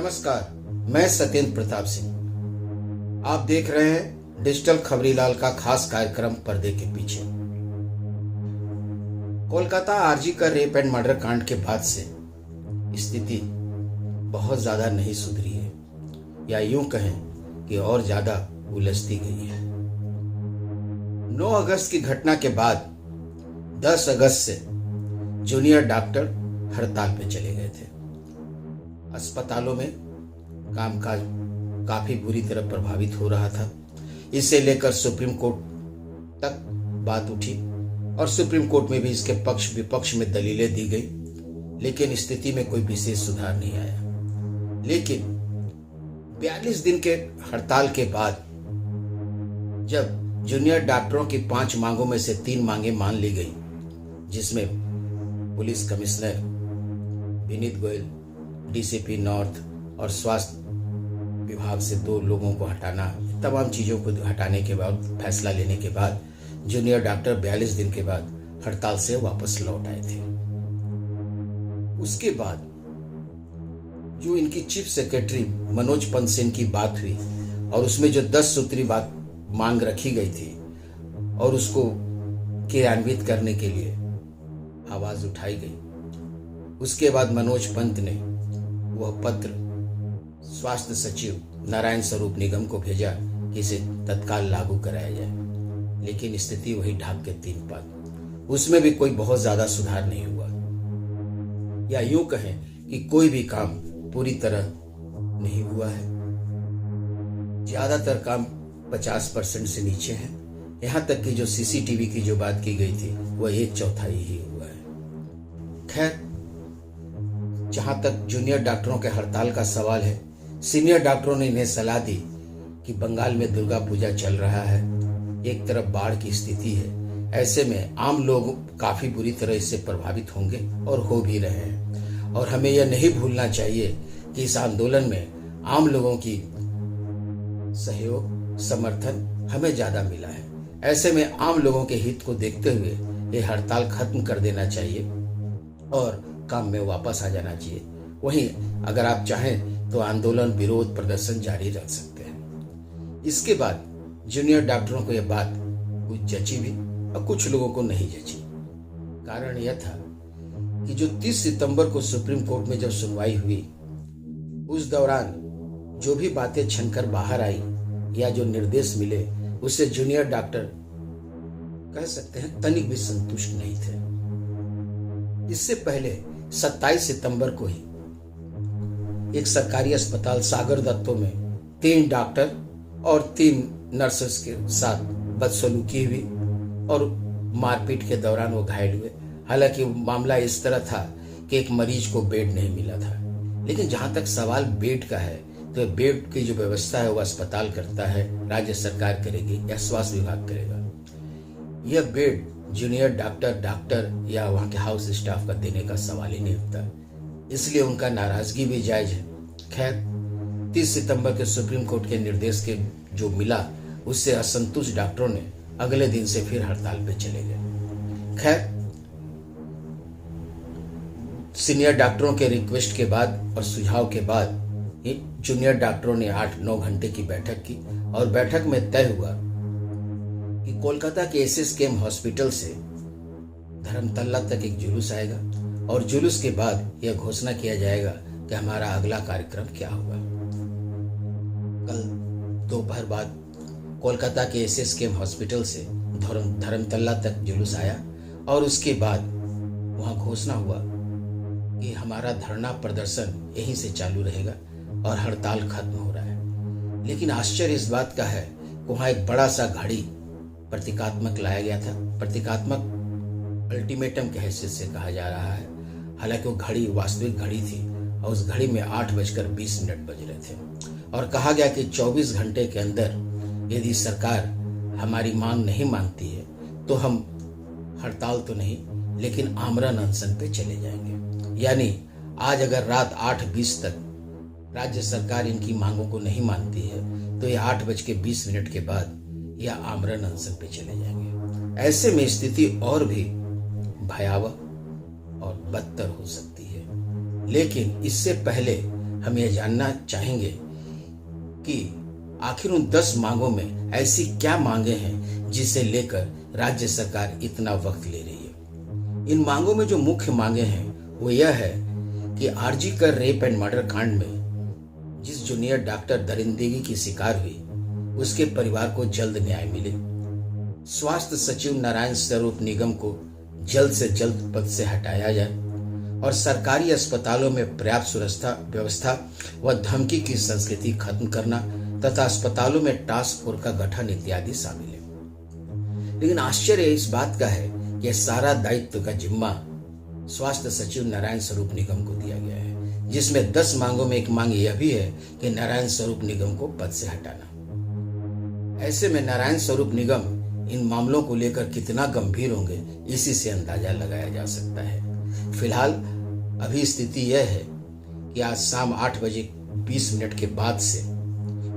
नमस्कार, मैं सत्येंद्र प्रताप सिंह। आप देख रहे हैं डिजिटल खबरीलाल का खास कार्यक्रम पर्दे के पीछे। कोलकाता आरजी का रेप एंड मर्डर कांड के बाद से स्थिति बहुत ज्यादा नहीं सुधरी है, या यूं कहें कि और ज्यादा उलझती गई है। 9 अगस्त की घटना के बाद 10 अगस्त से जूनियर डॉक्टर हड़ताल पे चले गए थे। अस्पतालों में कामकाज काफी बुरी तरह प्रभावित हो रहा था। इसे लेकर सुप्रीम कोर्ट तक बात उठी और सुप्रीम कोर्ट में भी इसके पक्ष विपक्ष में दलीलें दी गई, लेकिन स्थिति में कोई विशेष सुधार नहीं आया। लेकिन 42 दिन के हड़ताल के बाद जब जूनियर डॉक्टरों की 5 मांगों में से 3 मांगे मान ली गई, जिसमें police commissioner Vineet Goyal, DCP north और स्वास्थ्य विभाग से 2 लोगों को हटाना, तमाम चीजों को हटाने के बाद फैसला लेने के बाद जूनियर डॉक्टर 42 दिन के बाद हड़ताल से वापस लौट आए थे। उसके बाद जो इनकी चीफ सेक्रेटरी मनोज पंत से इनकी बात हुई और उसमें जो 10 सूत्री बात मांग रखी गई थी और उसको क्रियान्वित करने के लिए आवाज उठाई गई। उसके बाद मनोज पंत ने वह पत्र स्वास्थ्य सचिव नारायण स्वरूप निगम को भेजा कि इसे तत्काल लागू कराया जाए, लेकिन स्थिति वही ढाक के 3 पात। उसमें भी कोई बहुत ज्यादा सुधार नहीं हुआ, या यूं कहें कि कोई भी काम पूरी तरह नहीं हुआ है। ज्यादातर काम 50% से नीचे है। यहां तक कि जो सीसीटीवी की जो बात की गई थी वह 1/4 ही हुआ है। खैर, जहां तक जूनियर डॉक्टरों के हड़ताल का सवाल है, सीनियर डॉक्टरों ने इन्हें सलाह दी कि बंगाल में दुर्गा पूजा चल रहा है, एक तरफ बाढ़ की स्थिति है, ऐसे में आम लोग काफी बुरी तरह इससे प्रभावित होंगे और हो भी रहे हैं। और हमें यह नहीं भूलना चाहिए कि इस आंदोलन में आम लोगों की सहयोग समर्थन हमें ज्यादा मिला है। ऐसे में आम लोगों के हित को देखते हुए ये हड़ताल खत्म कर देना चाहिए और काम में वापस आ जाना चाहिए। वहीं अगर आप चाहें तो आंदोलन, विरोध, प्रदर्शन जारी रख सकते हैं। इसके बाद जूनियर डॉक्टरों को यह बात कुछ जची भी और कुछ लोगों को नहीं जची। कारण यह था कि जो 30 सितंबर को सुप्रीम कोर्ट में जब सुनवाई हुई, उस दौरान जो भी बातें छनकर बाहर आई या जो निर्देश मिले, उससे जूनियर डॉक्टर कह सकते हैं तनिक भी संतुष्ट नहीं थे। इससे पहले 27 सितंबर को ही एक सरकारी अस्पताल सागर दत्तो में 3 डॉक्टर और 3 नर्सेस के साथ बदसलूकी हुई और मारपीट के दौरान वो घायल हुए। हालांकि मामला इस तरह था कि एक मरीज को बेड नहीं मिला था, लेकिन जहां तक सवाल बेड का है तो बेड की जो व्यवस्था है वो अस्पताल करता है, राज्य सरकार करेगी या स्वास्थ्य विभाग करेगा। यह बेड जूनियर डॉक्टर या वहां के हाउस स्टाफ का देने का सवाल ही नहीं उठता, इसलिए उनका नाराजगी भी जायज है। खैर, 30 सितंबर के सुप्रीम कोर्ट के निर्देश के जो मिला, उससे असंतुष्ट डॉक्टरों ने अगले दिन से फिर हड़ताल पे चले गए। खैर, सीनियर डॉक्टरों के रिक्वेस्ट के बाद और सुझाव के बाद जूनियर डॉक्टरों ने 8-9 घंटे की बैठक की और बैठक में तय हुआ कि कोलकाता के एसएसकेएम हॉस्पिटल से धर्मतल्ला तक एक जुलूस आएगा और जुलूस के बाद यह घोषणा किया जाएगा कि हमारा अगला कार्यक्रम क्या होगा। कल दोपहर बाद कोलकाता के एसएसकेएम हॉस्पिटल से धर्मतल्ला तक जुलूस आया और उसके बाद वहां घोषणा हुआ कि हमारा धरना प्रदर्शन यहीं से चालू रहेगा और हड़ताल खत्म हो रहा है। लेकिन आश्चर्य इस बात का है कि वहां एक बड़ा सा घड़ी प्रतीकात्मक लाया गया था। प्रतीकात्मक अल्टीमेटम के हैसियत से कहा जा रहा है। हालांकि वो घड़ी वास्तविक घड़ी थी और उस घड़ी में 8:20 बज रहे थे और कहा गया कि 24 घंटे के अंदर यदि सरकार हमारी मांग नहीं मानती है तो हम हड़ताल तो नहीं लेकिन आमरण अनशन पे चले जाएंगे। यानी आज अगर रात 8:20 तक राज्य सरकार इनकी मांगों को नहीं मानती है तो ये 8:20 के बाद या आमरण अनशन पे चले जाएंगे। ऐसे में स्थिति और भी भयावह और बदतर हो सकती है। लेकिन इससे पहले हम यह जानना चाहेंगे कि आखिर उन 10 मांगों में ऐसी क्या मांगे हैं जिसे लेकर राज्य सरकार इतना वक्त ले रही है। इन मांगों में जो मुख्य मांगे हैं वो यह है कि आरजी कर रेप एंड मर्डर कांड में जिस जूनियर डॉक्टर दरिंदगी की शिकार हुई उसके परिवार को जल्द न्याय मिले, स्वास्थ्य सचिव नारायण स्वरूप निगम को जल्द से जल्द पद से हटाया जाए और सरकारी अस्पतालों में पर्याप्त सुरक्षा व्यवस्था व धमकी की संस्कृति खत्म करना तथा अस्पतालों में टास्क फोर्स का गठन इत्यादि शामिल है। लेकिन आश्चर्य इस बात का है कि यह सारा दायित्व का जिम्मा स्वास्थ्य सचिव नारायण स्वरूप निगम को दिया गया है, जिसमें 10 मांगों में एक मांग यह भी है कि नारायण स्वरूप निगम को पद से हटाना। ऐसे में नारायण स्वरूप निगम इन मामलों को लेकर कितना गंभीर होंगे इसी से अंदाजा लगाया जा सकता है। फिलहाल अभी स्थिति यह है कि आज शाम 8:20 के बाद से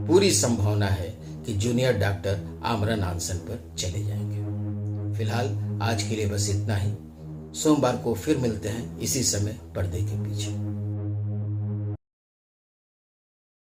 पूरी संभावना है कि जूनियर डॉक्टर आमरण अनशन पर चले जाएंगे। फिलहाल आज के लिए बस इतना ही। सोमवार को फिर मिलते हैं इसी समय पर्दे के पीछे।